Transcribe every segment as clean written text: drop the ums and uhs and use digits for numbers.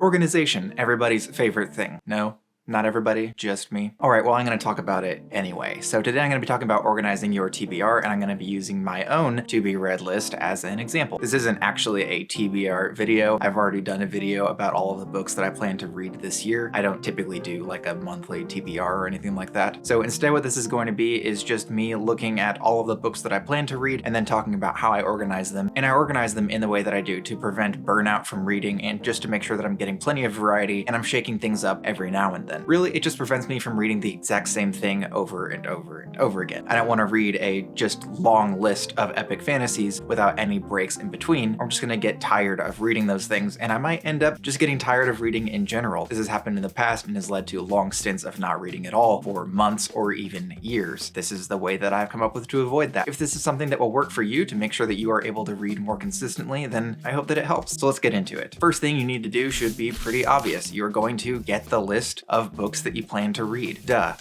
Organization, everybody's favorite thing. No? Not everybody, just me. All right, well, I'm gonna talk about it anyway. So today I'm gonna be talking about organizing your TBR, and I'm gonna be using my own to-be-read list as an example. This isn't actually a TBR video. I've already done a video about all of the books that I plan to read this year. I don't typically do like a monthly TBR or anything like that. So instead what this is going to be is just me looking at all of the books that I plan to read and then talking about how I organize them. And I organize them in the way that I do to prevent burnout from reading and just to make sure that I'm getting plenty of variety and I'm shaking things up every now and then. Really, it just prevents me from reading the exact same thing over and over and over again. I don't want to read a just long list of epic fantasies without any breaks in between. I'm just going to get tired of reading those things, and I might end up just getting tired of reading in general. This has happened in the past and has led to long stints of not reading at all for months or even years. This is the way that I've come up with to avoid that. If this is something that will work for you to make sure that you are able to read more consistently, then I hope that it helps. So let's get into it. First thing you need to do should be pretty obvious. You're going to get the list of books that you plan to read. Duh.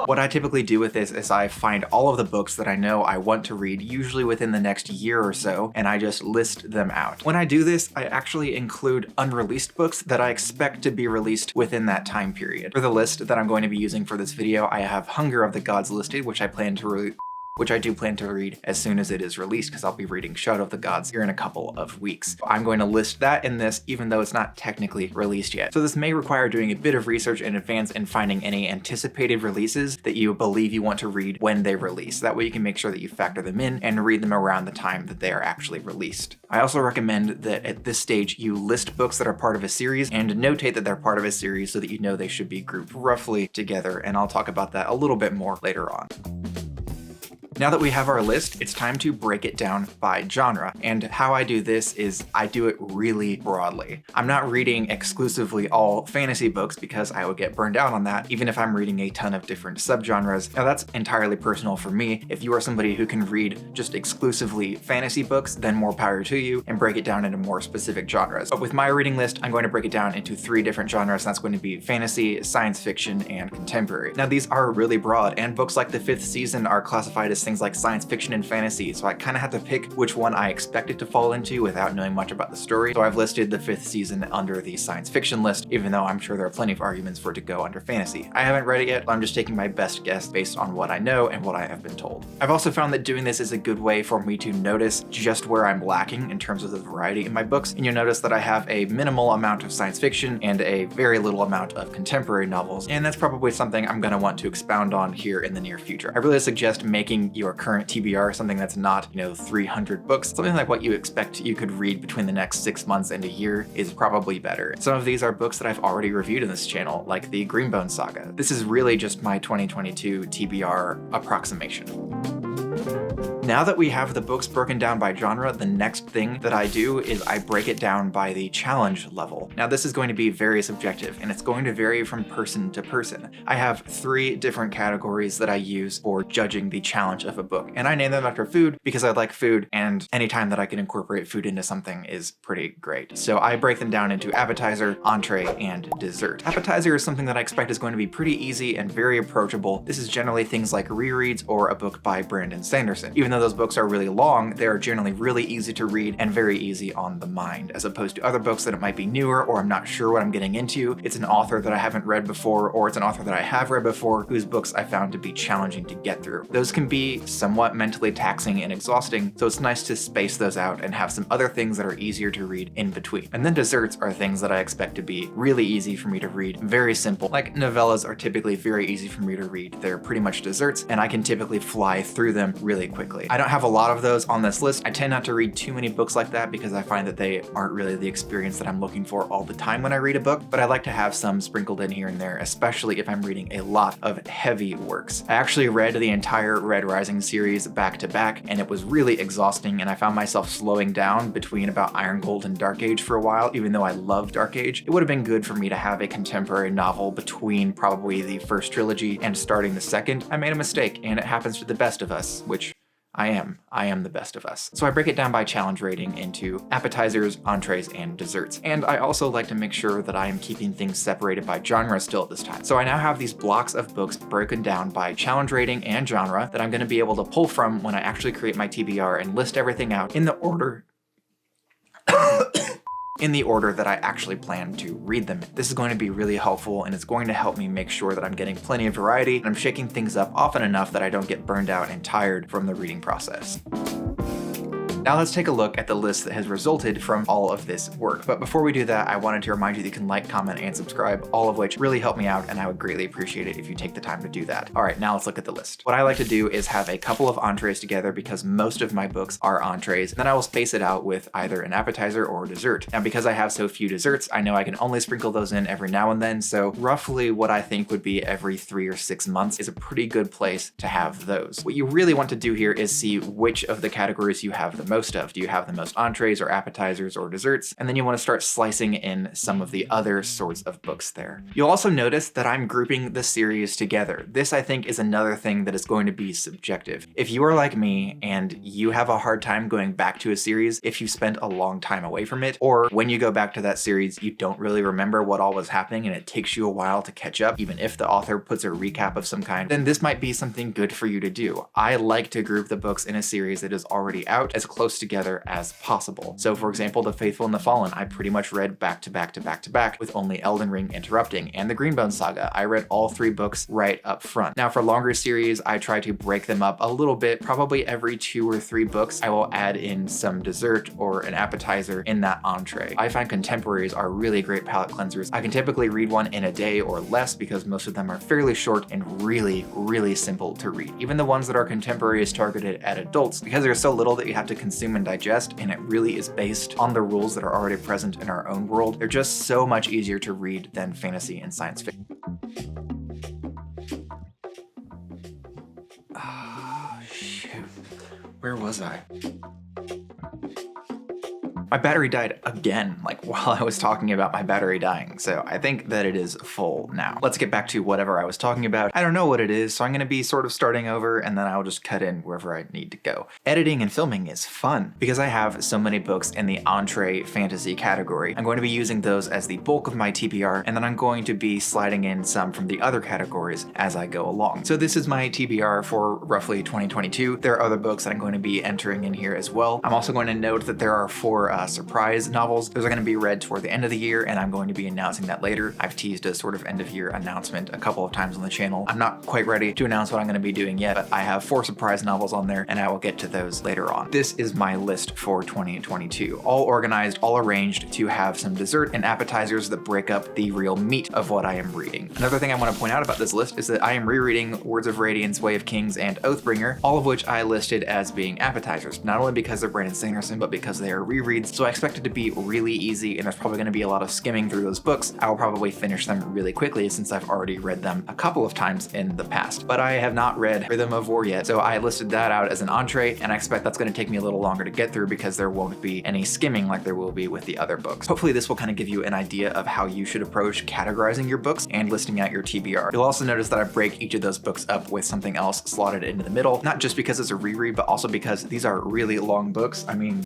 What I typically do with this is I find all of the books that I know I want to read, usually within the next year or so, and I just list them out. When I do this, I actually include unreleased books that I expect to be released within that time period. For the list that I'm going to be using for this video, I have Hunger of the Gods listed, which I do plan to read as soon as it is released, because I'll be reading Shadow of the Gods here in a couple of weeks. I'm going to list that in this, even though it's not technically released yet. So this may require doing a bit of research in advance and finding any anticipated releases that you believe you want to read when they release. That way you can make sure that you factor them in and read them around the time that they are actually released. I also recommend that at this stage you list books that are part of a series and notate that they're part of a series so that you know they should be grouped roughly together, and I'll talk about that a little bit more later on. Now that we have our list, it's time to break it down by genre. And how I do this is I do it really broadly. I'm not reading exclusively all fantasy books because I would get burned out on that, even if I'm reading a ton of different subgenres. Now that's entirely personal for me. If you are somebody who can read just exclusively fantasy books, then more power to you, and break it down into more specific genres. But with my reading list, I'm going to break it down into 3 different genres. That's going to be fantasy, science fiction, and contemporary. Now these are really broad, and books like The Fifth Season are classified as things like science fiction and fantasy, so I kind of have to pick which one I expect it to fall into without knowing much about the story. So I've listed The Fifth Season under the science fiction list, even though I'm sure there are plenty of arguments for it to go under fantasy. I haven't read it yet, but I'm just taking my best guess based on what I know and what I have been told. I've also found that doing this is a good way for me to notice just where I'm lacking in terms of the variety in my books, and you'll notice that I have a minimal amount of science fiction and a very little amount of contemporary novels, and that's probably something I'm going to want to expound on here in the near future. I really suggest making your current TBR something that's not, 300 books. Something like what you expect you could read between the next 6 months and a year is probably better. Some of these are books that I've already reviewed in this channel, like the Greenbone Saga. This is really just my 2022 TBR approximation. Now that we have the books broken down by genre, the next thing that I do is I break it down by the challenge level. Now this is going to be very subjective, and it's going to vary from person to person. I have 3 different categories that I use for judging the challenge of a book, and I name them after food because I like food, and anytime that I can incorporate food into something is pretty great. So I break them down into appetizer, entree, and dessert. Appetizer is something that I expect is going to be pretty easy and very approachable. This is generally things like rereads or a book by Brandon Sanderson. Even though those books are really long, they are generally really easy to read and very easy on the mind, as opposed to other books that it might be newer or I'm not sure what I'm getting into. It's an author that I haven't read before, or it's an author that I have read before whose books I found to be challenging to get through. Those can be somewhat mentally taxing and exhausting, so it's nice to space those out and have some other things that are easier to read in between. And then desserts are things that I expect to be really easy for me to read, very simple. Like novellas are typically very easy for me to read. They're pretty much desserts, and I can typically fly through them really quickly. I don't have a lot of those on this list. I tend not to read too many books like that because I find that they aren't really the experience that I'm looking for all the time when I read a book, but I like to have some sprinkled in here and there, especially if I'm reading a lot of heavy works. I actually read the entire Red Rising series back to back, and it was really exhausting, and I found myself slowing down between about Iron Gold and Dark Age for a while, even though I love Dark Age. It would have been good for me to have a contemporary novel between probably the first trilogy and starting the second. I made a mistake, and it happens to the best of us, which I am the best of us. So I break it down by challenge rating into appetizers, entrees, and desserts. And I also like to make sure that I am keeping things separated by genre still at this time. So I now have these blocks of books broken down by challenge rating and genre that I'm going to be able to pull from when I actually create my TBR and list everything out in the order in the order that I actually plan to read them. This is going to be really helpful, and it's going to help me make sure that I'm getting plenty of variety and I'm shaking things up often enough that I don't get burned out and tired from the reading process. Now let's take a look at the list that has resulted from all of this work. But before we do that, I wanted to remind you that you can like, comment, and subscribe, all of which really help me out, and I would greatly appreciate it if you take the time to do that. All right, now let's look at the list. What I like to do is have a couple of entrees together because most of my books are entrees, and then I will space it out with either an appetizer or a dessert. Now, because I have so few desserts, I know I can only sprinkle those in every now and then, so roughly what I think would be every 3 or 6 months is a pretty good place to have those. What you really want to do here is see which of the categories you have the most of. Do you have the most entrees or appetizers or desserts? And then you want to start slicing in some of the other sorts of books there. You'll also notice that I'm grouping the series together. This, I think, is another thing that is going to be subjective. If you are like me and you have a hard time going back to a series if you spent a long time away from it, or when you go back to that series, you don't really remember what all was happening and it takes you a while to catch up, even if the author puts a recap of some kind, then this might be something good for you to do. I like to group the books in a series that is already out as close together as possible. So for example, The Faithful and the Fallen, I pretty much read back to back to back to back with only Elden Ring interrupting, and the Greenbone Saga, I read all 3 books right up front. Now for longer series, I try to break them up a little bit. Probably every 2 or 3 books, I will add in some dessert or an appetizer in that entree. I find contemporaries are really great palate cleansers. I can typically read one in a day or less because most of them are fairly short and really, really simple to read. Even the ones that are contemporaries targeted at adults, because there's so little that you have to consume and digest, and it really is based on the rules that are already present in our own world, they're just so much easier to read than fantasy and science fiction. Oh, shoot. Where was I? My battery died again, like while I was talking about my battery dying, so I think that it is full now. Let's get back to whatever I was talking about. I don't know what it is, so I'm gonna be sort of starting over and then I'll just cut in wherever I need to go. Editing and filming is fun because I have so many books in the entree fantasy category. I'm going to be using those as the bulk of my TBR, and then I'm going to be sliding in some from the other categories as I go along. So this is my TBR for roughly 2022. There are other books that I'm going to be entering in here as well. I'm also going to note that there are 4 surprise novels. Those are going to be read toward the end of the year, and I'm going to be announcing that later. I've teased a sort of end of year announcement a couple of times on the channel. I'm not quite ready to announce what I'm going to be doing yet, but I have 4 surprise novels on there, and I will get to those later on. This is my list for 2022, all organized, all arranged to have some dessert and appetizers that break up the real meat of what I am reading. Another thing I want to point out about this list is that I am rereading Words of Radiance, Way of Kings, and Oathbringer, all of which I listed as being appetizers, not only because they're Brandon Sanderson, but because they are rereads. So I expect it to be really easy, and there's probably going to be a lot of skimming through those books. I will probably finish them really quickly since I've already read them a couple of times in the past. But I have not read Rhythm of War yet, so I listed that out as an entree, and I expect that's going to take me a little longer to get through because there won't be any skimming like there will be with the other books. Hopefully this will kind of give you an idea of how you should approach categorizing your books and listing out your TBR. You'll also notice that I break each of those books up with something else slotted into the middle, not just because it's a reread, but also because these are really long books. I mean,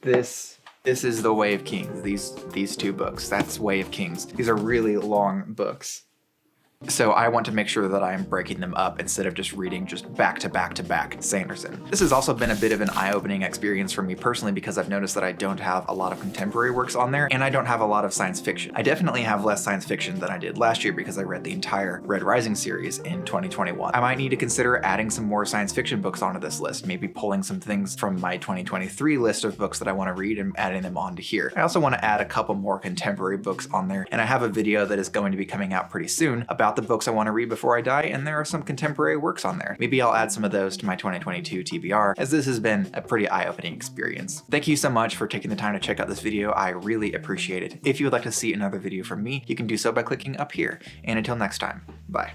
this is The Way of Kings. These 2 books, that's Way of Kings. These are really long books. So I want to make sure that I am breaking them up instead of just reading just back to back to back Sanderson. This has also been a bit of an eye-opening experience for me personally because I've noticed that I don't have a lot of contemporary works on there, and I don't have a lot of science fiction. I definitely have less science fiction than I did last year because I read the entire Red Rising series in 2021. I might need to consider adding some more science fiction books onto this list, maybe pulling some things from my 2023 list of books that I want to read and adding them onto here. I also want to add a couple more contemporary books on there, and I have a video that is going to be coming out pretty soon about the books I want to read before I die, and there are some contemporary works on there. Maybe I'll add some of those to my 2022 TBR, as this has been a pretty eye-opening experience. Thank you so much for taking the time to check out this video. I really appreciate it. If you would like to see another video from me, you can do so by clicking up here. And until next time, bye.